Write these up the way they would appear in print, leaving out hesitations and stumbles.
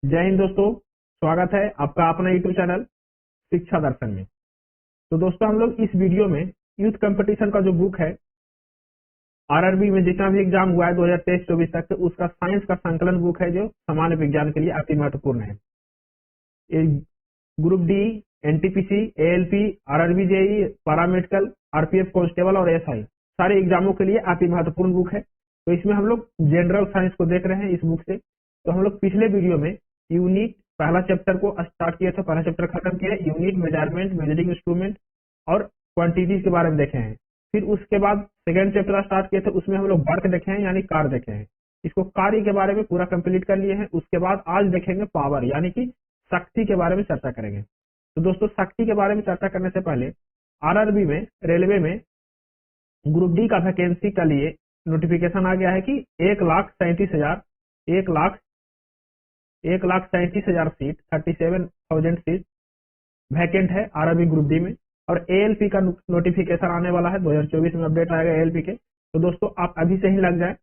जय हिंद दोस्तों, स्वागत है आपका अपना यूट्यूब चैनल शिक्षा दर्शन में। तो दोस्तों हम लोग इस वीडियो में यूथ कंपटीशन का जो बुक है आरआरबी में जितना भी एग्जाम हुआ है 2023-24 तक से उसका साइंस का संकलन बुक है जो सामान्य विज्ञान के लिए अति महत्वपूर्ण है। ये group D, NTPC, ALP, RRB JE, paramedical, RPF constable और एसआई सारे एग्जामों के लिए अति महत्वपूर्ण बुक है। तो इसमें हम लोग जनरल साइंस को देख रहे हैं इस बुक से। तो हम लोग पिछले वीडियो में यूनिट पहला चैप्टर को स्टार्ट किया था, पहला चैप्टर खत्म किया, यूनिट, मेजरमेंट, मेजरिंग इंस्ट्रूमेंट और क्वांटिटीज के बारे में देखे हैं। फिर उसके बाद सेकंड चैप्टर स्टार्ट किया था, उसमें हम लोग वर्क देखे हैं यानी कार्य देखे हैं। इसको कार्य के बारे में पूरा कंप्लीट कर लिए हैं। उसके बाद आज देखेंगे पावर यानी कि शक्ति के बारे में चर्चा करेंगे। तो दोस्तों शक्ति के बारे में चर्चा करने से पहले आरआरबी में रेलवे में ग्रुप डी का वैकेंसी के लिए नोटिफिकेशन आ गया है कि 1,37,000 सीट 37,000 सीट वैकेंट है आरआरबी ग्रुप डी में। और एएलपी का नोटिफिकेशन आने वाला है 2024 में, अपडेट आएगा एएलपी के। तो दोस्तों आप अभी से ही लग जाए।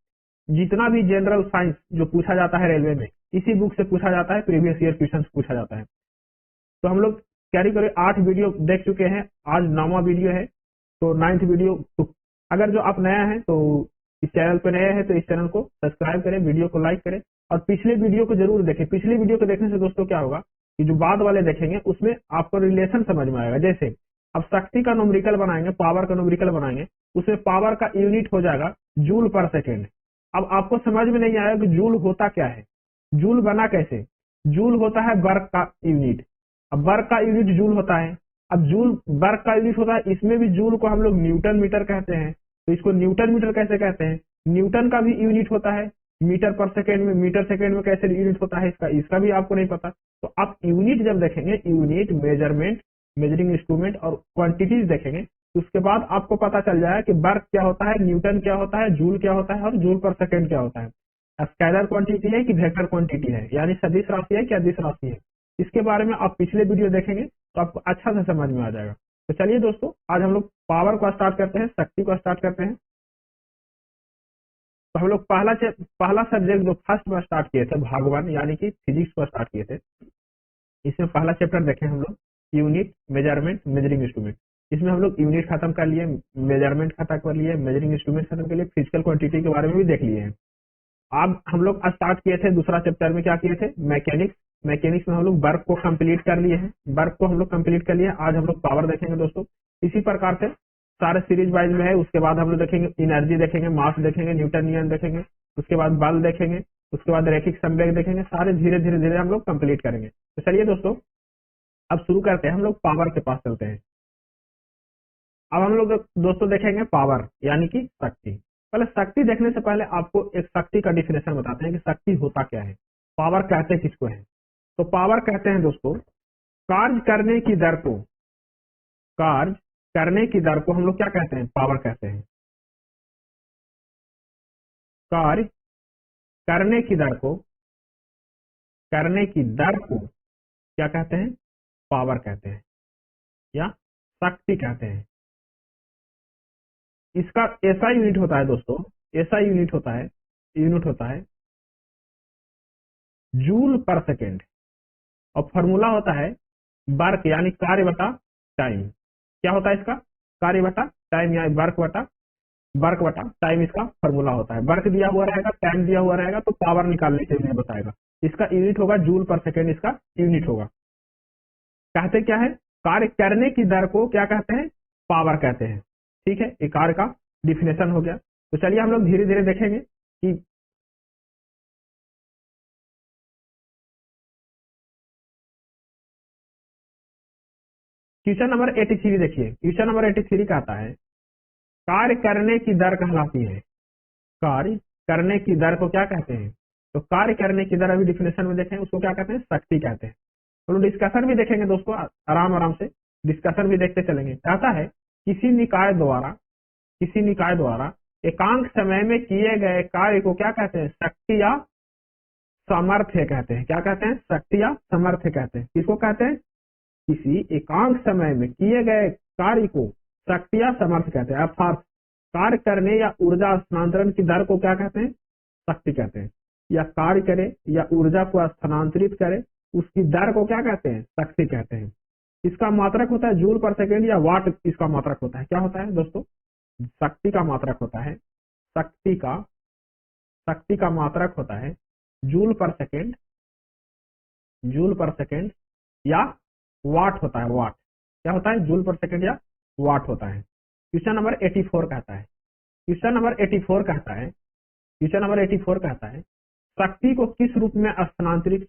जितना भी जनरल साइंस जो पूछा जाता है रेलवे में इसी बुक से पूछा जाता है, प्रीवियस ईयर क्वेश्चन पूछा जाता है। तो हम लोग कैरी करें 8 वीडियो देख चुके हैं, आज 9वां वीडियो है। तो 9th वीडियो, तो अगर जो आप नया है तो इस चैनल पे नए हैं तो इस चैनल को सब्सक्राइब करें, वीडियो को लाइक करें और पिछले वीडियो को जरूर देखें। पिछले वीडियो को देखने से दोस्तों क्या होगा कि जो बाद वाले देखेंगे उसमें आपको रिलेशन समझ में आएगा। जैसे अब शक्ति का न्यूमेरिकल बनाएंगे, पावर का न्यूमेरिकल बनाएंगे, उसमें पावर का यूनिट हो जाएगा जूल पर सेकेंड। अब आपको समझ में नहीं आएगा कि जूल होता क्या है, जूल बना कैसे। जूल होता है वर्क का यूनिट। अब वर्क का यूनिट जूल होता है। अब जूल वर्क का यूनिट होता है, इसमें भी जूल को हम लोग न्यूटन मीटर कहते हैं। तो इसको न्यूटन मीटर कैसे कहते हैं, न्यूटन का भी यूनिट होता है मीटर पर सेकेंड में, मीटर सेकेंड में कैसे यूनिट होता है इसका भी आपको नहीं पता। तो आप यूनिट जब देखेंगे, यूनिट, मेजरमेंट, मेजरिंग इंस्ट्रूमेंट और क्वांटिटीज देखेंगे तो उसके बाद आपको पता चल जाएगा कि वर्क क्या होता है, न्यूटन क्या होता है, जूल क्या होता है और जूल पर सेकेंड क्या होता है। स्केलर क्वांटिटी है कि वेक्टर क्वांटिटी है, यानी सदिश राशि है कि अदिश राशि है। इसके बारे में आप पिछले वीडियो देखेंगे तो आपको अच्छा से समझ में आ जाएगा। तो चलिए दोस्तों आज हम लोग पावर को स्टार्ट करते हैं, शक्ति को स्टार्ट करते हैं। तो हम लोग पहला सब्जेक्ट जो फर्स्ट में स्टार्ट किए थे भाग 1 यानी कि फिजिक्स को स्टार्ट किए थे। इसमें पहला चैप्टर देखे हम लोग यूनिट, मेजरमेंट, मेजरिंग इंस्ट्रूमेंट। इसमें हम लोग यूनिट खत्म कर लिए, मेजरमेंट खत्म कर लिए, मेजरिंग इंस्ट्रूमेंट खत्म कर लिए, फिजिकल क्वांटिटी के बारे में भी देख लिए हैं। अब हम लोग स्टार्ट किए थे दूसरा चैप्टर में, क्या किए थे, मैकेनिक्स। मैकेनिक्स में हम लोग वर्क को कंप्लीट कर लिए हैं, वर्क को हम लोग कंप्लीट कर लिए। आज हम लोग पावर देखेंगे दोस्तों। इसी प्रकार से सारे सीरीज वाइज में है। उसके बाद हम लोग देखेंगे एनर्जी देखेंगे, मास देखेंगे, न्यूटनियन देखेंगे, उसके बाद बल देखेंगे, उसके बाद रैखिक संवेग देखेंगे। सारे धीरे धीरे धीरे हम लोग कंप्लीट करेंगे। तो चलिए दोस्तों अब शुरू करते हैं, हम लोग पावर के पास चलते हैं। अब हम लोग दोस्तों देखेंगे पावर यानी कि शक्ति। पहले शक्ति देखने से पहले आपको एक शक्ति का डिफिनेशन बताते हैं कि शक्ति होता क्या है, पावर कहते किसको है। तो पावर कहते हैं दोस्तों कार्य करने की दर को, कार्य करने की दर को हम लोग क्या कहते हैं, पावर कहते हैं। कार्य करने की दर को, करने की दर को क्या कहते हैं, पावर कहते हैं या शक्ति कहते हैं। इसका ऐसा यूनिट होता है दोस्तों, ऐसा यूनिट होता है जूल पर सेकेंड। और फॉर्मूला होता है वर्क यानी कार्य बटा टाइम। क्या होता है इसका, कार्य बटा टाइम या वर्क बटा टाइम इसका फॉर्मूला होता है। वर्क दिया हुआ रहेगा, टाइम दिया हुआ रहेगा, तो पावर निकालने के लिए बताएगा। इसका यूनिट होगा जूल पर सेकेंड, इसका यूनिट होगा। कहते क्या है, कार्य करने की दर को क्या कहते हैं, पावर कहते हैं। ठीक है, ये कार्य का डिफिनेशन हो गया। तो चलिए हम लोग धीरे धीरे देखेंगे कि क्वेश्चन नंबर 83 देखिए। क्वेश्चन नंबर 83 कहता है कार्य करने की दर कहलाती है, कार्य करने की दर को क्या कहते हैं। तो कार्य करने की दर अभी डिफिनेशन में देखें, उसको क्या कहते हैं, शक्ति कहते हैं। तो लोग डिस्कशन भी देखेंगे दोस्तों, आराम आराम से डिस्कशन भी देखते चलेंगे। कहता है किसी निकाय द्वारा एकांक समय में किए गए कार्य को क्या कहते हैं, शक्ति या सामर्थ्य कहते हैं। क्या कहते हैं, शक्ति या सामर्थ्य कहते हैं। किसको कहते हैं, किसी एकांक समय में किए गए कार्य को शक्ति या सामर्थ्य कहते हैं। अर्थात कार्य करने या ऊर्जा स्थानांतरण की दर को क्या कहते हैं, शक्ति कहते हैं। या कार्य करे या ऊर्जा को स्थानांतरित करे उसकी दर को क्या कहते हैं? शक्ति कहते हैं। इसका मात्रक होता है जूल पर सेकेंड या वाट इसका मात्रक होता है। क्या होता है दोस्तों? शक्ति का मात्रक होता है, शक्ति का मात्रक होता है जूल पर सेकेंड या वाट होता है। वाट क्या होता है? जूल पर सेकेंड या वाट होता है। क्वेश्चन नंबर 84 कहता है, शक्ति को किस रूप में स्थानांतरित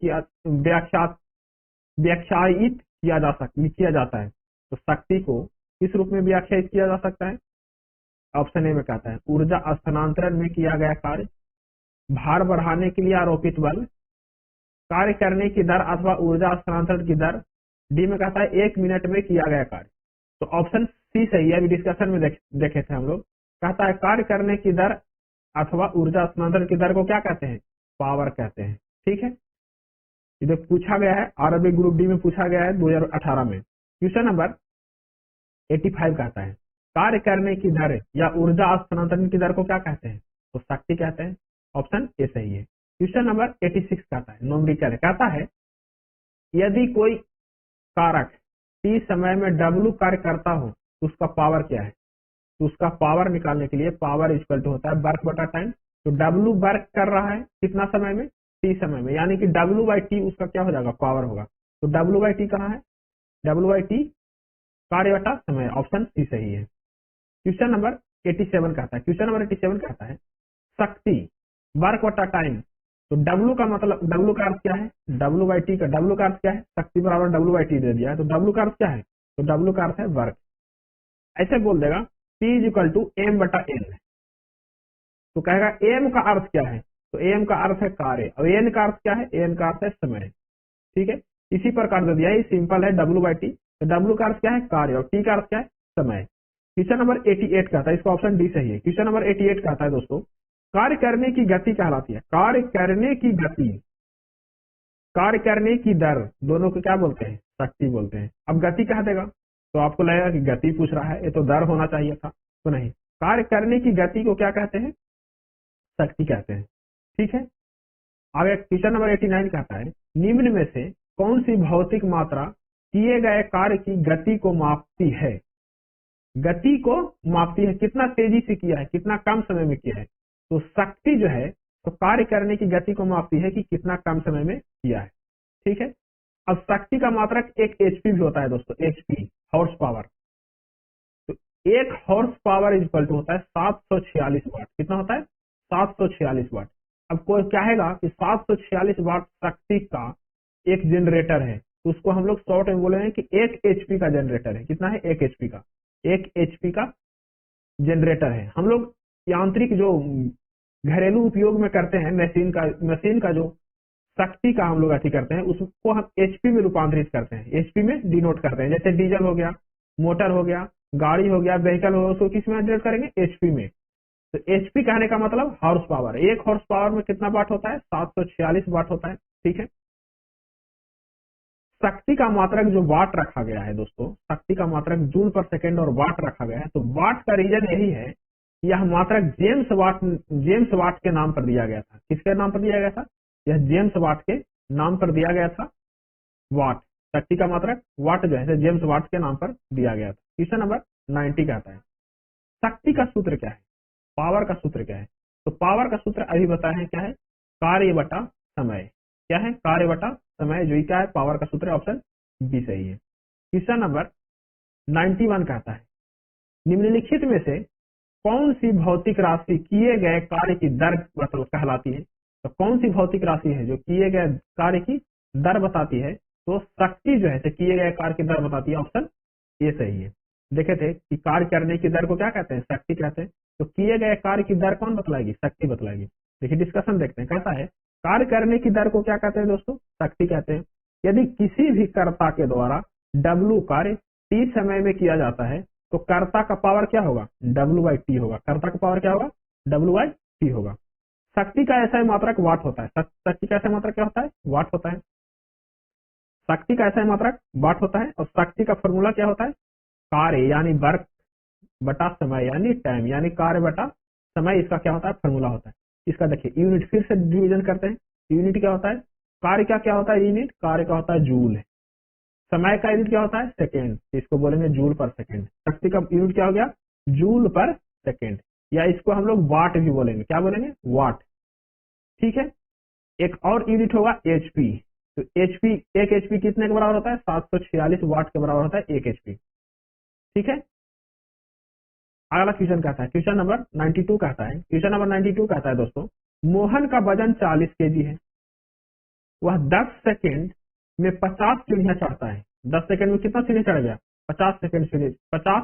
व्याख्यायित किया जाता है? तो शक्ति को किस रूप में व्याख्यायित किया जा सकता है? ऑप्शन ए में कहता है ऊर्जा स्थानांतरण में किया गया कार्य, भार बढ़ाने के लिए आरोपित बल, कार्य करने की दर अथवा ऊर्जा स्थानांतरण की दर। डी में कहता है 1 मिनट में किया गया कार्य। तो ऑप्शन सी सही है। अभी डिस्कशन में देखे थे हम लोग। कहता है कार्य करने की दर अथवा ऊर्जा स्थानांतरण की दर को क्या कहते हैं? पावर कहते हैं। ठीक है, ये पूछा गया है, आरबी ग्रुप डी में पूछा गया है 2018 में। क्वेश्चन नंबर 85 कहता है कार्य करने की दर या ऊर्जा स्थानांतरण की दर को क्या कहते हैं? तो शक्ति कहते हैं। ऑप्शन ए सही है। क्वेश्चन नंबर 86 कहता है न्यूमेरिकल, कहता है यदि कोई कारक टी समय में W कार्य करता हो तो उसका पावर क्या है? तो उसका पावर निकालने के लिए पावर इक्वल टू होता है वर्क बटा टाइम। तो W वर्क कर रहा है कितना समय में? T समय में, यानी कि W बाई टी उसका क्या हो जाएगा? पावर होगा। तो W बाई टी कहाँ है? W बाई टी कार्य बटा समय। ऑप्शन सी सही है। क्वेश्चन नंबर 87 कहता है शक्ति वर्क बटा टाइम। तो W का मतलब, W का अर्थ क्या है? W बाई टी का W का अर्थ क्या है? शक्ति बराबर W बाई टी दे दिया है, तो W का अर्थ क्या है? तो W का अर्थ है वर्क। ऐसे बोल देगा P is equal to M बटा N। तो कहेगा M का अर्थ क्या है? तो M का अर्थ है कार्य, और N का अर्थ क्या है? N का अर्थ है समय। ठीक है, इसी प्रकार दे दिया है, सिंपल है W बाई टी। तो W का अर्थ क्या है? कार्य, और T का अर्थ क्या है? समय। क्वेश्चन नंबर 88 कहता है, इसका ऑप्शन डी सही है। क्वेश्चन नंबर 88 कहता है दोस्तों कार्य करने की गति कहलाती है, कार्य करने की गति, कार्य करने की दर, दोनों को क्या बोलते हैं? शक्ति बोलते हैं। अब गति कह देगा तो आपको लगेगा कि गति पूछ रहा है, ये तो दर होना चाहिए था। तो नहीं, कार्य करने की गति को क्या कहते हैं? शक्ति कहते हैं। ठीक है, आगे क्वेश्चन नंबर 89 कहता है निम्न में से कौन सी भौतिक मात्रा किए गए कार्य की गति को मापती है? गति को मापती है, कितना तेजी से किया है, कितना कम समय में किया है। तो शक्ति जो है तो कार्य करने की गति को मापती है कि कितना कम समय में किया है। ठीक है, अब शक्ति का मात्रक एक एचपी भी होता है दोस्तों, एचपी हॉर्स पावर। तो एक horse power is equal to होता है 746 वाट। कितना होता है? 746 वाट। अब कोई कहेगा कि 746 वाट शक्ति का एक जनरेटर है, तो उसको हम लोग शॉर्ट में बोले हैं कि 1 एचपी का जनरेटर है। कितना है? 1 एचपी का, 1 एचपी का जनरेटर है। हम लोग यांत्रिक जो घरेलू उपयोग में करते हैं, मशीन का जो शक्ति का हम लोग अति करते हैं, उसको हम एचपी में रूपांतरित करते हैं, एचपी में डिनोट करते हैं। जैसे डीजल हो गया, मोटर हो गया, गाड़ी हो गया, व्हीकल हो गया, उसको किस में जनरेट करेंगे? एचपी में। तो एचपी कहने का मतलब हॉर्स पावर। 1 हॉर्स पावर में कितना वाट होता है? 746 वाट होता है। ठीक है, शक्ति का मात्रक जो वाट रखा गया है दोस्तों, शक्ति का मात्रक जूल पर सेकेंड और वाट रखा गया है। तो वाट का रीजन यही है, यह मात्रक जेम्स वाट के नाम पर दिया गया था। किसके नाम पर दिया गया था? यह जेम्स वाट के नाम पर दिया गया था। वाट, शक्ति का मात्रक वाट जो है जेम्स वाट के नाम पर दिया गया था। क्वेश्चन नंबर 90 कहता है शक्ति का सूत्र क्या है? पावर का सूत्र क्या है? तो पावर का सूत्र अभी बताए हैं, क्या है? कार्य बटा समय। क्या है? कार्य बटा समय, जो क्या है? पावर का सूत्र। ऑप्शन बी सही है। क्वेश्चन नंबर 91 कहता है निम्नलिखित में से कौन सी भौतिक राशि किए गए कार्य की दर कहलाती है? तो कौन सी भौतिक राशि है जो किए गए कार्य की दर बताती है? तो शक्ति जो है किए गए कार्य की दर बताती है। ऑप्शन ए सही है। देखे थे कि कार्य करने की दर को क्या कहते हैं? शक्ति कहते हैं। तो किए गए कार्य की दर कौन बतलाएगी? शक्ति बतलाएगी। देखिए डिस्कशन देखते हैं, कैसा है। कार्य करने की दर को क्या कहते हैं दोस्तों? शक्ति कहते हैं। यदि किसी भी कर्ता के द्वारा W कार्य T समय में किया जाता है तो कर्ता का पावर क्या होगा? W बाई टी होगा। कर्ता का पावर क्या होगा? W बाई टी होगा। शक्ति का ऐसा मात्रक वाट होता है। शक्ति का ऐसा मात्रक क्या होता है? वाट होता है। शक्ति का ऐसा मात्रक वाट होता है। और शक्ति का फॉर्मूला क्या होता है? कार्य यानी वर्क बटा समय यानी टाइम, यानी कार्य बटा समय, इसका क्या होता है? फॉर्मूला होता है। इसका देखिए यूनिट फिर से डिवीजन करते हैं। यूनिट क्या होता है, कार्य का क्या होता है, यूनिट कार्य का होता है जूल है। समय का यूनिट क्या होता है, सेकेंड, इसको बोलेंगे जूल पर सेकेंड। शक्ति का यूनिट क्या हो गया, जूल पर सेकेंड, या इसको हम लोग वाट भी बोलेंगे, क्या बोलेंगे, वाट। ठीक है, एक और यूनिट होगा एचपी। तो एचपी, एक एचपी कितने के बराबर होता है, 746 वाट के बराबर होता है एक एचपी। ठीक है, अगला क्वेश्चन कहता है, क्वेश्चन नंबर 92 कहता है, क्वेश्चन नंबर 92 कहता है दोस्तों, मोहन का वजन 40 केजी है, वह 10 सेकेंड में 50 सीढ़ियां चढ़ता है। 10 सेकेंड में कितना सीढ़ी चढ़ गया, 50 सेकेंड सीढ़ी, 50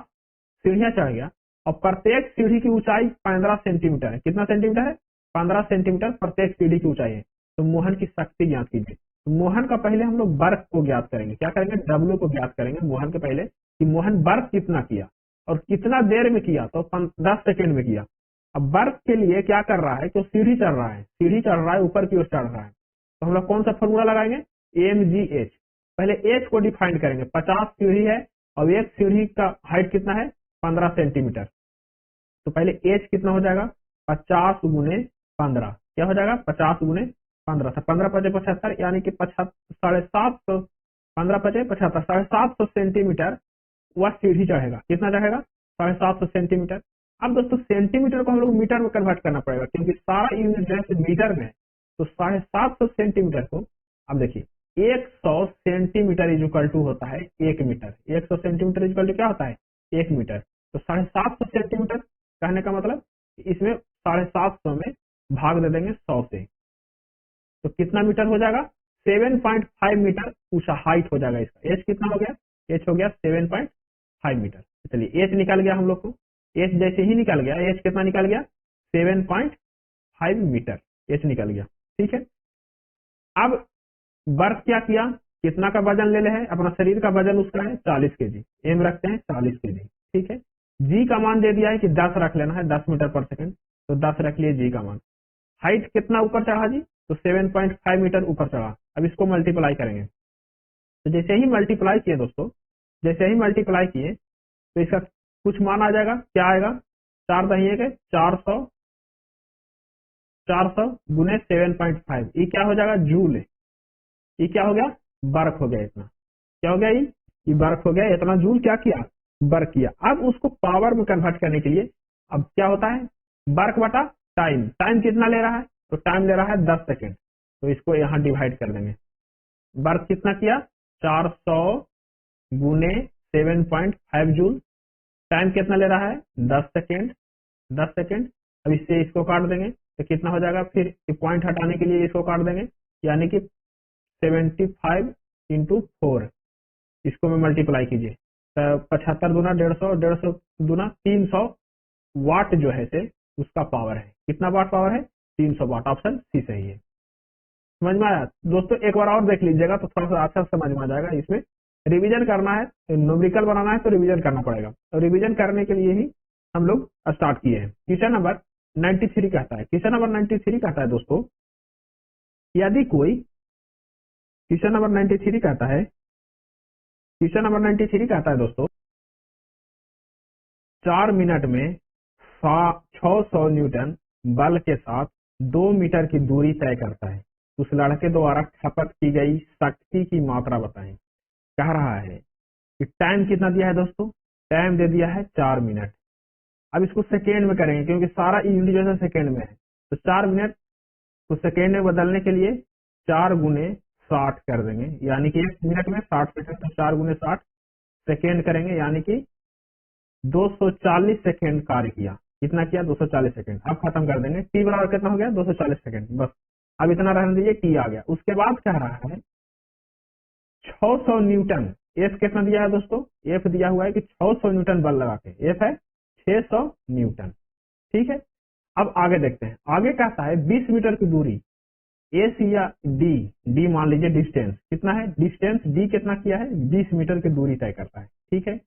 सीढ़ियां चढ़ गया, और प्रत्येक सीढ़ी की ऊंचाई 15 सेंटीमीटर है। कितना सेंटीमीटर है, 15 सेंटीमीटर प्रत्येक सीढ़ी की ऊंचाई है। तो मोहन की शक्ति ज्ञात कीजिए। तो मोहन का पहले हम लोग वर्क को ज्ञात करेंगे, क्या करेंगे, डब्ल्यू को ज्ञात करेंगे मोहन के पहले, कि मोहन वर्क कितना किया और कितना देर में किया, तो 10 सेकेंड में किया। अब वर्क के लिए क्या कर रहा है, कि सीढ़ी चढ़ रहा है, सीढ़ी चढ़ रहा है, ऊपर की ओर चढ़ रहा है, तो हम लोग कौन सा फॉर्मूला लगाएंगे, mgh। पहले एच को डिफाइन करेंगे, 50 सीढ़ी है और एक सीढ़ी का हाइट कितना है, 15 सेंटीमीटर। तो पहले एच कितना हो जाएगा, 50 गुने 15, क्या हो जाएगा, 50 गुने 15, 15 पचे 75, यानी कि 750, 15 पचे 75, 750 सेंटीमीटर वह सीढ़ी चढ़ेगा। कितना चढ़ेगा, 750 सेंटीमीटर। अब दोस्तों सेंटीमीटर को हम लोग मीटर में कन्वर्ट करना पड़ेगा, क्योंकि सारा यूनिट जैसे मीटर में, तो 750 सेंटीमीटर को, अब देखिए 100 सेंटीमीटर इज इक्वल टू होता है 1 metre. 100 centimetre is equal to क्या होता है, 1 मीटर। तो 750 सेंटीमीटर कहने का मतलब इसमें 750 में भाग दे देंगे 100 से, तो कितना मीटर हो जाएगा, 7.5 मीटर ऊंचा हाइट हो जाएगा इसका। एच कितना हो गया, एच हो गया 7.5 मीटर। चलिए एच निकाल गया हम लोग को, एच जैसे ही निकल गया, एच कितना निकल गया, 7.5 मीटर एच निकल गया। ठीक है, अब वर्क क्या किया, कितना का वजन ले है, अपना शरीर का वजन उसका है 40 केजी, एम रखते हैं 40 केजी। ठीक है, जी का मान दे दिया है कि 10 रख लेना है, 10 मीटर पर सेकंड, तो 10 रख लिए जी का मान। हाइट कितना ऊपर चढ़ा जी, तो 7.5 मीटर ऊपर चढ़ा। अब इसको मल्टीप्लाई करेंगे, तो जैसे ही मल्टीप्लाई किए दोस्तों, जैसे ही मल्टीप्लाई किए तो इसका कुछ मान आ जाएगा, क्या आएगा, 4 दही के 400, 400 गुने 7.5, ये क्या हो जाएगा, जूल है। ये क्या हो गया, वर्क हो गया, इतना क्या हो गया, ये वर्क हो गया, इतना जूल क्या किया, वर्क किया। अब उसको पावर में कन्वर्ट करने के लिए अब क्या होता है, वर्क बटा टाइम। टाइम कितना ले रहा है, तो टाइम ले रहा है 10 सेकेंड, तो इसको यहाँ डिवाइड कर देंगे। वर्क कितना किया, 400 गुने 7.5 जूल, टाइम कितना ले रहा है, 10 सेकेंड, 10 सेकेंड। अब इससे इसको काट देंगे तो कितना हो जाएगा, फिर पॉइंट हटाने के लिए इसको काट देंगे, यानी कि 75 इंटू 4, इसको में मल्टीप्लाई कीजिए, तो 75 दूना 150, 150 दूना 300 वाट जो है से उसका पावर है। कितना वाट पावर है, 300 वाट। ऑप्शन सी सही है। समझ में आया दोस्तों, एक बार और देख लीजिएगा तो थोड़ा सा अच्छा समझ में आ जाएगा। इसमें रिवीजन करना है, न्यूमेरिकल बनाना है तो रिवीजन करना पड़ेगा, और रिवीजन करने के लिए ही हम लोग स्टार्ट किए हैं। क्वेश्चन नंबर 93 कहता है, क्वेश्चन नंबर 93 कहता है दोस्तों, यदि कोई, क्वेश्चन नंबर 93 कहता है, क्वेश्चन नंबर 93 कहता है दोस्तों, 4 मिनट में 600 न्यूटन बल के साथ 2 मीटर की दूरी तय करता है। उस लड़के द्वारा खपत की गई शक्ति की मात्रा बताएं। कह रहा है कि टाइम कितना दिया है दोस्तों, टाइम दे दिया है 4 मिनट। अब इसको सेकेंड में करेंगे, क्योंकि सारा यूनिट जो है सेकेंड में है, तो 4 मिनट को सेकेंड में बदलने के लिए 4 गुने 60 कर देंगे, यानी कि 1 मिनट में 60 सेकेंड, तो 4 गुने 60 सेकेंड करेंगे, यानी कि 240 सेकेंड कार्य किया। कितना किया, 240 सेकेंड। अब खत्म कर देंगे, टी बराबर कितना हो गया, 240 सेकेंड, बस अब इतना रहने दीजिए, टी आ गया। उसके बाद कह रहा है 600 न्यूटन, एफ कितना दिया है दोस्तों, एफ दिया हुआ है कि 600 न्यूटन बल लगा के, एफ है 600 न्यूटन। ठीक है, अब आगे देखते हैं। आगे कहता है 20 मीटर की दूरी, ए सी या डी, डी मान लीजिए डिस्टेंस कितना है, डिस्टेंस डी कितना किया है, 20 मीटर की दूरी तय करता है। ठीक है,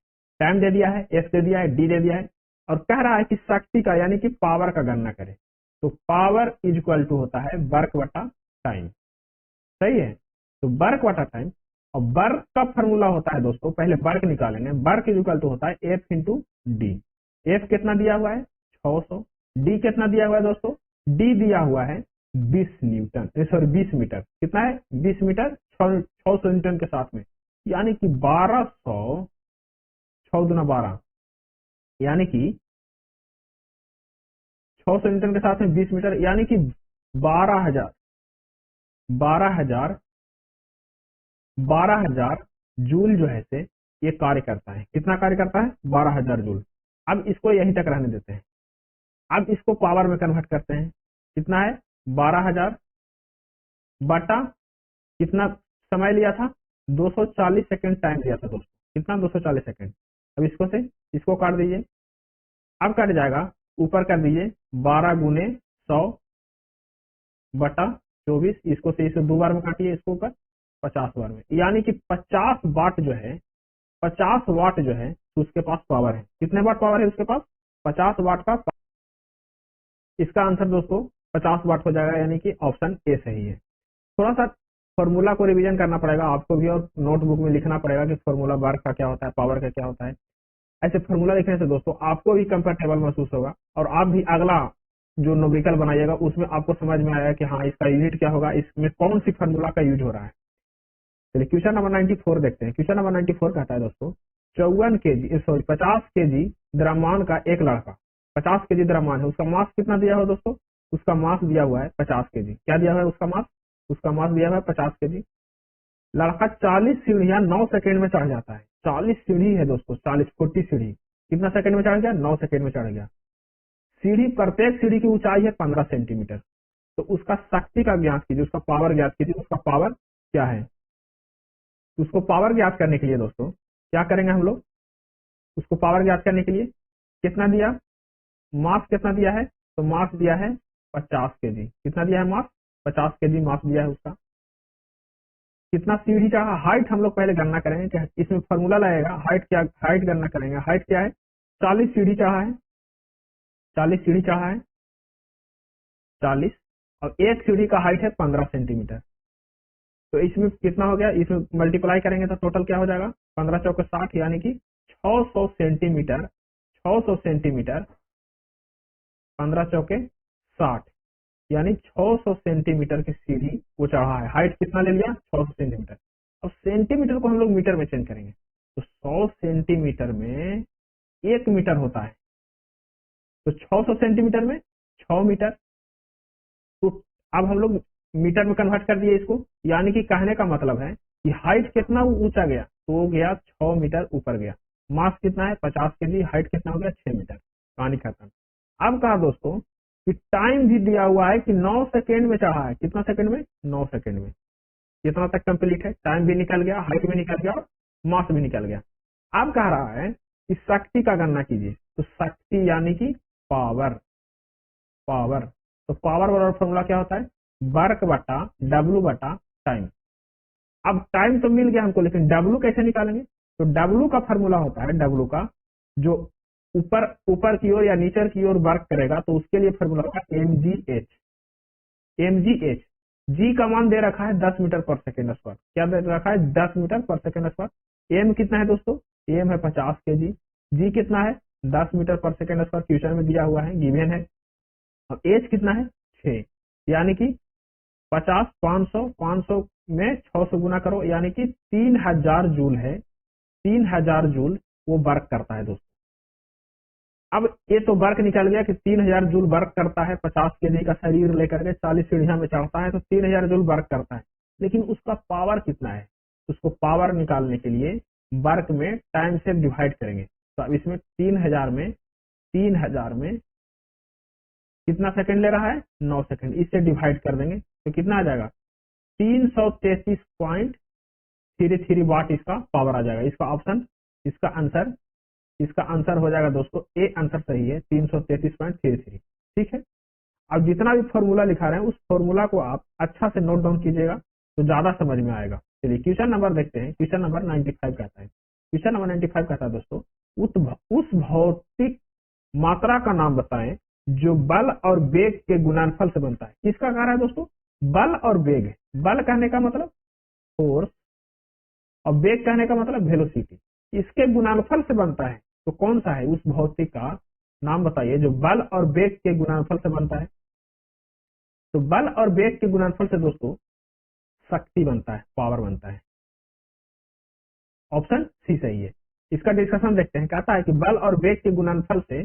टाइम दे दिया है, एफ दे दिया है, डी दे दिया है, और कह रहा है कि शक्ति का यानी कि पावर का गणना करें। तो पावर इज इक्वल टू होता है वर्क बटा टाइम। सही है, तो वर्क बटा टाइम, और वर्क का फॉर्मूला होता है दोस्तों, पहले वर्क निकालेंगे, वर्क इज इक्वल टू होता है एफ इंटू डी। एफ कितना दिया हुआ है 600, डी कितना दिया हुआ है दोस्तों डी दिया हुआ है 20 न्यूटन, सॉरी 20 मीटर। कितना है? 20 मीटर 600 न्यूटन के साथ में, यानी कि 1200, 6 दूना 12, यानी कि 600 न्यूटन के साथ में 20 मीटर, यानी कि 12,000 12,000 12,000 जूल जो है से ये कार्य करता है। कितना कार्य करता है? 12,000 जूल। अब इसको यहीं तक रहने देते हैं। अब इसको पावर में कन्वर्ट करते हैं। कितना है? 12,000 बटा कितना समय लिया था? 240 सेकंड टाइम लिया था दोस्तों। कितना? 240 सेकंड। अब इसको से इसको काट दीजिए। अब कट जाएगा, ऊपर कर दीजिए 12 गुने 100 बटा 24, इसको से इसे 2 बार में काटिए, इसको ऊपर 50 बार में, यानी कि 50 वाट जो है, 50 वाट जो है उसके पास पावर है। कितने वाट पावर है उसके पास? 50 वाट का। इसका आंसर दोस्तों 50 वाट हो जाएगा, यानी कि ऑप्शन ए सही है। थोड़ा सा फॉर्मूला को रिवीजन करना पड़ेगा आपको भी, और नोटबुक में लिखना पड़ेगा कि फॉर्मूला वर्क का क्या होता है, पावर का क्या होता है। ऐसे फॉर्मूला लिखने से दोस्तों आपको भी कंफर्टेबल महसूस होगा, और आप भी अगला जो न्यूमेरिकल बनाइएगा उसमें आपको समझ में आएगा कि हाँ इसका यूनिट क्या होगा, इसमें कौन सी फॉर्मूला का यूज हो रहा है। चलिए क्वेश्चन नंबर 94 देखते हैं। क्वेश्चन नंबर 94 कहता है दोस्तों 54 केजी, सॉरी 50 केजी द्रव्यमान का एक लड़का, 50 केजी द्रव्यमान है, उसका मास कितना दिया हुआ दोस्तों? उसका मास दिया हुआ है 50 केजी। क्या दिया हुआ है उसका मास? उसका मास दिया हुआ है 50 केजी। लड़का 40 सीढ़ियां 9 सेकंड में चढ़ जाता है। 40 सीढ़ी है दोस्तों, 40 सीढ़ी। कितना सेकंड में चढ़ गया? 9 सेकंड में चढ़ गया। सीढ़ी, प्रत्येक सीढ़ी की ऊंचाई है 15 सेंटीमीटर। तो उसका शक्ति का ज्ञात कीजिए, उसका पावर ज्ञात कीजिए। उसका पावर क्या है? उसको पावर ज्ञात करने के लिए दोस्तों क्या करेंगे हम लोग? उसको पावर ज्ञात करने के लिए कितना दिया, मास कितना दिया है? तो मास दिया है 50 केजी। कितना दिया है मास? 50 केजी मास दिया है उसका। कितना सीढ़ी का हाइट हम लोग पहले गणना करेंगे, क्या इसमें फॉर्मूला लगेगा। हाइट क्या, हाइट गणना करेंगे। हाइट क्या है? 40 सीढ़ी चाहा है, 40 सीढ़ी चाहा है, 40, और एक सीढ़ी का हाइट है 15 सेंटीमीटर। तो इसमें कितना हो गया? इसमें मल्टीप्लाई करेंगे तो टोटल क्या हो जाएगा? 15 चौके 60, यानी कि 600 सेंटीमीटर, 600 सेंटीमीटर, 15 चौके 60, यानी 600 सेंटीमीटर की सीढ़ी वो चढ़ा है। हाइट कितना ले लिया? 600 सेंटीमीटर। अब सेंटीमीटर को हम लोग मीटर में चेंज करेंगे, तो 100 सेंटीमीटर में 1 मीटर होता है। तो 600 सेंटीमीटर में 6 मीटर। तो अब हम लोग मीटर में कन्वर्ट कर दिए इसको, यानी कि कहने का मतलब है कि हाइट कितना ऊंचा गया? तो वो गया 6 मीटर ऊपर गया। मास कितना है? 50 केजी। हाइट कितना हो गया? 6 मीटर। कहानी खत्म। अब कहा दोस्तों कि टाइम भी दिया हुआ है कि 9 सेकेंड में चढ़ा है। कितना सेकेंड में? 9 सेकेंड में। कितना तक कंप्लीट है? टाइम भी निकल गया, हाइट भी निकल गया, और मास भी निकल गया। अब कह रहा है कि शक्ति का गणना कीजिए। तो शक्ति यानी कि पावर, पावर। तो पावर वाला फॉर्मूला क्या होता है? वर्क बटा डब्ल्यू बटा टाइम। अब टाइम तो मिल गया हमको, लेकिन डब्ल्यू कैसे निकालेंगे? तो डब्ल्यू का फॉर्मूला होता है, डब्ल्यू का जो ऊपर ऊपर की ओर या नीचे की ओर वर्क करेगा, तो उसके लिए फॉर्मूला होगा mgh। mgh, जी का मान दे रखा है 10 मीटर पर सेकेंड स्क्वायर। क्या दे रखा है? 10 मीटर पर सेकेंड स्क्वायर। एम कितना है दोस्तों? एम है 50 केजी। जी कितना है? 10 मीटर पर सेकेंड स्क्वायर, क्वेश्चन में दिया हुआ है, गिवन है। और एच कितना है? 6, यानी कि 50, 500, 500 में 600 गुना करो, यानी कि 3000 जूल है। 3000 जूल वो वर्क करता है दोस्तों। अब ये तो वर्क निकल गया कि 3000 जूल वर्क करता है। 50 केजी का शरीर लेकर के 40 सीढ़ियां में चढ़ता है, तो 3000 जूल वर्क करता है। लेकिन उसका पावर कितना है? उसको पावर निकालने के लिए वर्क में टाइम से डिवाइड करेंगे। तो अब इसमें 3000 में कितना सेकंड ले रहा है? 9 सेकंड। इससे डिवाइड कर देंगे तो कितना आ जाएगा? 333.33 वाट इसका पावर आ जाएगा। इसका ऑप्शन, इसका आंसर हो जाएगा दोस्तों ए। आंसर सही है, 333.33। ठीक है। अब जितना भी फॉर्मूला लिखा रहे हैं उस फॉर्मूला को आप अच्छा से नोट डाउन कीजिएगा तो ज्यादा समझ में आएगा। चलिए क्वेश्चन नंबर देखते हैं। क्वेश्चन नंबर 95 कहता है, क्वेश्चन नंबर 95 कहता है दोस्तों उस भौतिक मात्रा का नाम बताएं जो बल और वेग के गुणनफल से बनता है। किसका कह रहा है दोस्तों? बल और वेग। बल कहने का मतलब फोर्स, और वेग कहने का मतलब वेलोसिटी। इसके गुणनफल से बनता है। तो कौन सा है? उस भौतिक का नाम बताइए जो बल और वेग के गुणनफल से बनता है। तो बल और वेग के गुणनफल से दोस्तों शक्ति बनता है, पावर बनता है। ऑप्शन सी सही है। इसका डिस्कशन देखते हैं। कहता है कि बल और वेग के गुणनफल से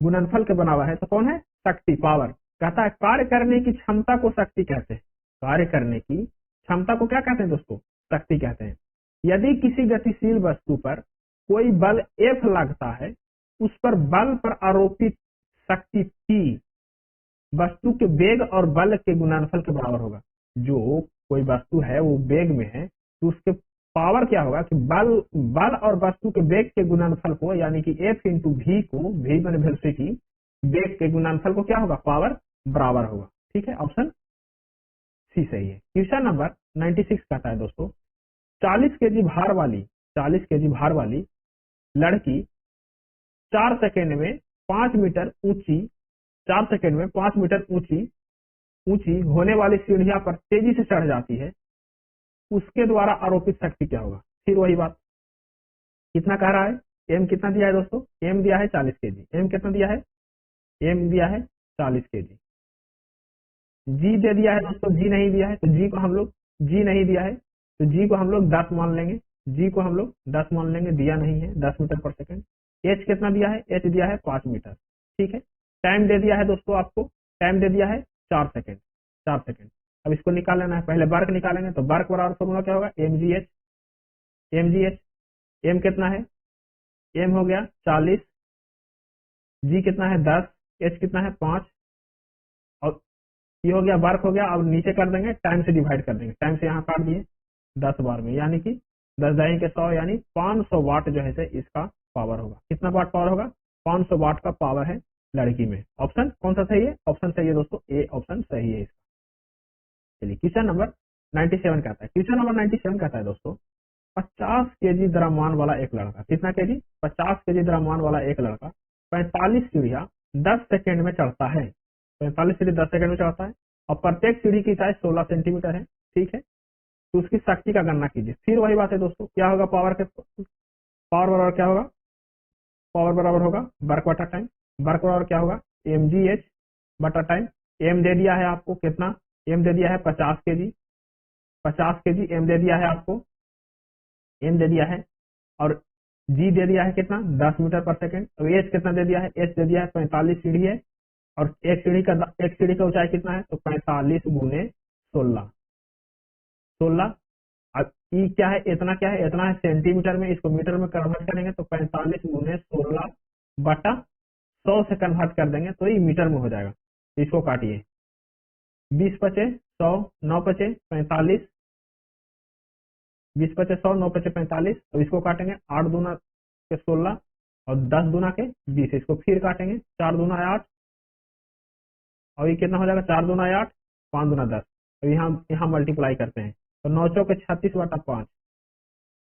गुणनफल के बना हुआ है तो कौन है? शक्ति, पावर। कहता है कार्य करने की क्षमता को शक्ति कहते हैं। कार्य करने की क्षमता को क्या कहते हैं दोस्तों? शक्ति कहते हैं। यदि किसी गतिशील वस्तु पर कोई बल F लगता है, उस पर बल पर आरोपित शक्ति P वस्तु के वेग और बल के गुणनफल के बराबर होगा। जो कोई वस्तु है वो वेग में है तो उसके पावर क्या होगा कि बल और वस्तु के वेग के गुणनफल को, यानी कि F इंटू वी को, वी माने वेलोसिटी, वेग के गुणनफल को क्या होगा? पावर बराबर होगा। ठीक है, ऑप्शन सी सही है। क्वेश्चन नंबर 96 कहता है दोस्तों 40 केजी भार वाली लड़की 4 सेकेंड में 5 मीटर ऊंची होने वाली सीढ़ियां पर तेजी से चढ़ जाती है, उसके द्वारा आरोपित शक्ति क्या होगा? फिर वही बात, कितना कह रहा है? एम कितना दिया है दोस्तों? एम दिया है 40 केजी। एम कितना दिया है? एम दिया है 40 केजी। जी दे दिया है दोस्तों, जी नहीं दिया है तो जी को हम लोग, जी नहीं दिया है तो जी को हम लोग 10 मान लेंगे, जी को हम लोग 10 मान लेंगे, दिया नहीं है 10 मीटर पर सेकंड। एच कितना दिया है? एच दिया है 5 मीटर। ठीक है, टाइम दे दिया है दोस्तों आपको, टाइम दे दिया है 4 सेकंड, 4 सेकंड। अब इसको निकाल लेना है, पहले वर्क निकालेंगे तो वर्क बराबर फॉर्मूला क्या होगा? M G H. एम कितना है? एम हो गया 40, जी कितना है 10, एच कितना है 5, और ये हो गया वर्क हो गया। अब नीचे कर देंगे, टाइम से डिवाइड कर देंगे, टाइम से यहाँ काट दिए 10 बार में, यानी कि 10 दाई के 100 यानी 500 वाट जो है इसका पावर होगा। कितना वाट पावर होगा? 500 वाट का पावर है लड़की में। ऑप्शन कौन सा सही है? ऑप्शन सही है दोस्तों, ए ऑप्शन सही है इसका। चलिए क्वेश्चन नंबर 97 कहता है, क्वेश्चन नंबर 97 कहता है दोस्तों 50 केजी द्रव्यमान वाला एक लड़का, कितना केजी? 50 केजी द्रव्यमान वाला एक लड़का 45 सीढ़ियां 10 सेकेंड में चढ़ता है। 45 सीढ़ी 10 सेकेंड में चढ़ता है और प्रत्येक सीढ़ी की साइज 16 सेंटीमीटर है। ठीक है, तो उसकी शक्ति का गणना कीजिए। फिर वही बात है दोस्तों, क्या होगा? पावर बराबर क्या होगा? पावर बराबर होगा वर्क बटा टाइम। वर्क बराबर क्या होगा? एम जी एच बटा टाइम। एम दे दिया है आपको कितना? एम दे दिया है 50 केजी, 50 केजी एम दे दिया है आपको, एम दे दिया है, और जी दे दिया है कितना? 10 मीटर पर सेकंड। अब एच कितना दे दिया है? एच दे दिया है 45 सीढ़ी है, और एक सीढ़ी का ऊंचाई कितना है? तो 45 गुने 16, 16। अब ई क्या है? इतना क्या है? इतना है सेंटीमीटर में, इसको मीटर में कन्वर्ट करेंगे तो 45 गुने 16 बटा 100 से कन्वर्ट कर देंगे तो ये मीटर में हो जाएगा। इसको काटिए, 20 पचे 100, 9 पचे 45, 20 पचे 100, 9 पचे 45। अब इसको काटेंगे, 8 दूना के 16 और 10 दूना के 20। इसको फिर काटेंगे, 4 दूना 8 और ये कितना हो जाएगा? 4 दूना 8, 5 दूना 10। अब यहाँ मल्टीप्लाई करते हैं तो 9 चौके 36 बटा 5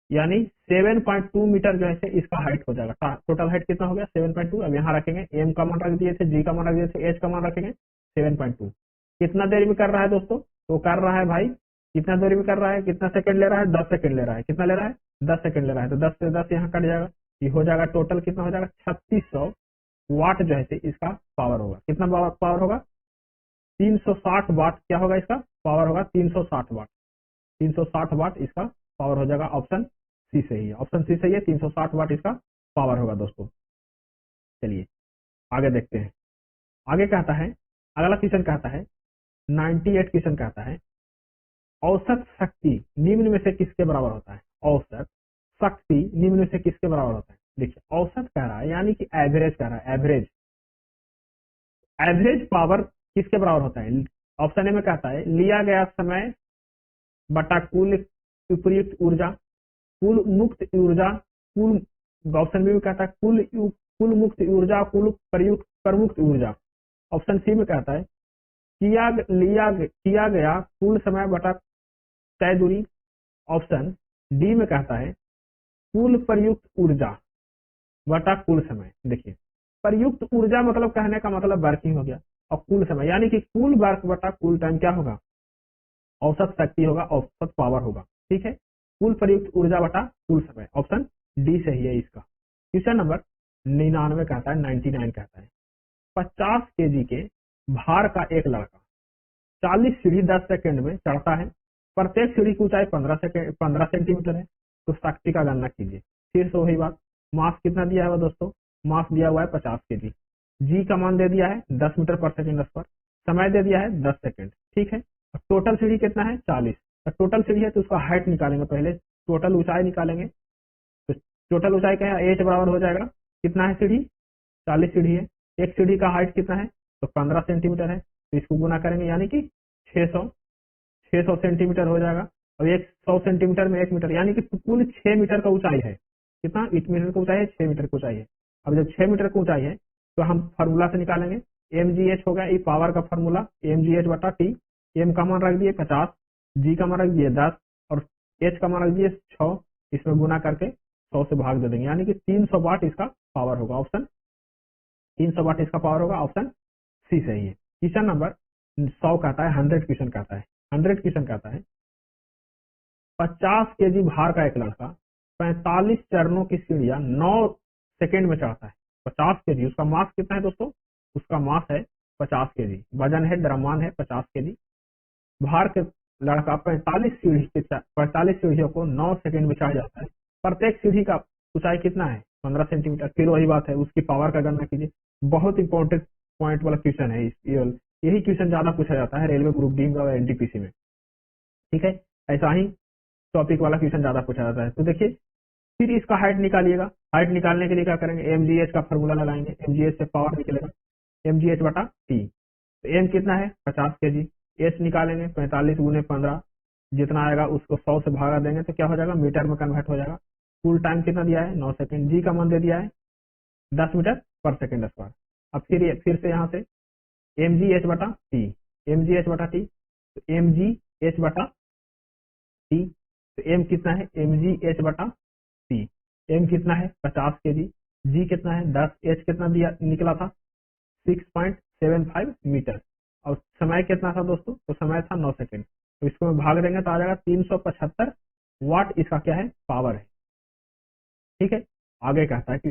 यानी 7.2 मीटर जो है इसका हाइट हो जाएगा। टोटल हाइट कितना हो गया? 7.2। अब यहाँ रखेंगे, एम का मान रख दिए थे, जी का मान रख दिए थे, एच का मान रखेंगे 7.2। कितना देर में कर रहा है दोस्तों? तो कर रहा है भाई, कितना देर में कर रहा है? कितना सेकंड ले रहा है? 10 सेकंड ले रहा है। कितना ले रहा है? 10 सेकंड ले रहा है। तो 10 से 10 यहाँ कट जाएगा, ये हो जाएगा टोटल कितना हो जाएगा? 3600 वाट जो है इसका पावर होगा। कितना पावर होगा? 360 वाट। क्या होगा इसका पावर? होगा 360 वाट। 360 वाट इसका पावर हो जाएगा। ऑप्शन सी सही है, ऑप्शन सी सही है, 360 वाट इसका पावर होगा दोस्तों। चलिए आगे देखते हैं। आगे कहता है, अगला क्वेश्चन कहता है 98 क्वेश्चन कहता है औसत शक्ति निम्न में से किसके बराबर होता है? औसत शक्ति निम्न में से किसके बराबर होता है? देखिए औसत कह रहा है, यानी कि एवरेज कह रहा है। एवरेज पावर किसके बराबर होता है? ऑप्शन ए में कहता है लिया गया समय बटा कुल उपयुक्त ऊर्जा, कुल मुक्त ऊर्जा, कुल, ऑप्शन बी में कहता है कुल मुक्त ऊर्जा, कुल प्रमुक्त ऊर्जा। ऑप्शन सी में कहता है किया गया कुल समय बटा तय दूरी। ऑप्शन डी में कहता है कुल प्रयुक्त ऊर्जा बटा कुल समय। देखिए प्रयुक्त ऊर्जा मतलब कहने का मतलब वर्किंग हो गया, और कुल समय यानी कि कुल वर्क बटा कुल टाइम क्या होगा? औसत शक्ति होगा, औसत पावर होगा। ठीक है, कुल प्रयुक्त ऊर्जा बटा कुल समय। ऑप्शन डी सही है इसका। क्वेश्चन नंबर 99 कहता है, 99 कहता है 50 केजी के भार का एक लड़का 40 सीढ़ी 10 सेकंड में चढ़ता है, प्रत्येक सीढ़ी की ऊंचाई 15 सेंटीमीटर है, तो शक्ति का गणना कीजिए। फिर से वही बात, मास कितना दिया हुआ दोस्तों, मास दिया हुआ है 50 केजी, जी का मान दे दिया है 10 मीटर पर सेकंड स्क्वायर, समय दे दिया है 10 सेकंड, ठीक है। टोटल सीढ़ी कितना है 40, टोटल सीढ़ी है तो उसका हाइट निकालेंगे, पहले टोटल ऊंचाई निकालेंगे। तो टोटल ऊंचाई क्या है, एच बराबर हो जाएगा, कितना है सीढ़ी 40 सीढ़ी है, एक सीढ़ी का हाइट कितना है तो 15 सेंटीमीटर है, तो इसको गुना करेंगे यानी कि 600 सेंटीमीटर हो जाएगा। और 100 सेंटीमीटर में 1 मीटर, यानी कि कुल 6 मीटर का ऊंचाई है। कितना 1 मीटर का ऊंचाई है, 6 मीटर की ऊंचाई है। अब जब 6 मीटर की ऊंचाई है तो हम फार्मूला से निकालेंगे, mgh होगा ये पावर का फार्मूला, mgh बटा टी, m का मान रख दिए 50, g का मान रख दिए 10 और h का मान रख दिए 6, इसमें गुना करके 100 से भाग दे देंगे, यानी कि 300 वाट इसका पावर होगा। ऑप्शन 300 वाट इसका पावर होगा, ऑप्शन सी सही है। क्वेश्चन नंबर 100 कहता है 100 क्वेश्चन कहता है 100 क्वेश्चन कहता है 50 केजी भार का एक लड़का 45 चरणों की सीढ़ियां 9 सेकंड में चढ़ता है। 50 केजी, उसका मास कितना है दोस्तों, उसका मास है 50 केजी, वजन है द्रव्यमान है 50 केजी। भार के लड़का 45 सीढ़ियों को 9 सेकंड में चढ़ जाता है, प्रत्येक सीढ़ी का ऊंचाई कितना है 15 सेंटीमीटर। फिर वही बात है, उसकी पावर का गणना कीजिए। बहुत इंपॉर्टेंट पॉइंट वाला क्वेश्चन है, यही क्वेश्चन ज्यादा पूछा जाता है रेलवे ग्रुप डी में और एनटीपीसी में, ठीक है। ऐसा ही टॉपिक वाला क्वेश्चन ज्यादा पूछा जाता है। तो देखिए, फिर इसका हाइट निकालिएगा, हाइट निकालने के लिए क्या करेंगे, mgh का फॉर्मूला लगाएंगे, mgh से पावर निकलेगा mgh बटा टी। तो m कितना है 50 केजी, h निकालेंगे 45 गुने 15, जितना आएगा उसको 100 से भागा देंगे तो क्या हो जाएगा, मीटर में कन्वर्ट हो जाएगा। कुल टाइम कितना दिया है 9 सेकंड, जी का मान दे दिया है 10 मीटर पर सेकंड स्क्वायर। अब फिर से यहाँ से mgh बटा टी, mgh बटा टी, तो mgh बटा टी, तो m कितना है mgh बटा टी, m कितना है 50 केजी, g कितना है 10, h कितना दिया निकला था 6.75 मीटर, और समय कितना था दोस्तों, तो समय था 9 सेकंड। तो इसको में भाग देंगे तो आ जाएगा 375 वाट, इसका क्या है पावर है, ठीक है। आगे कहता है कि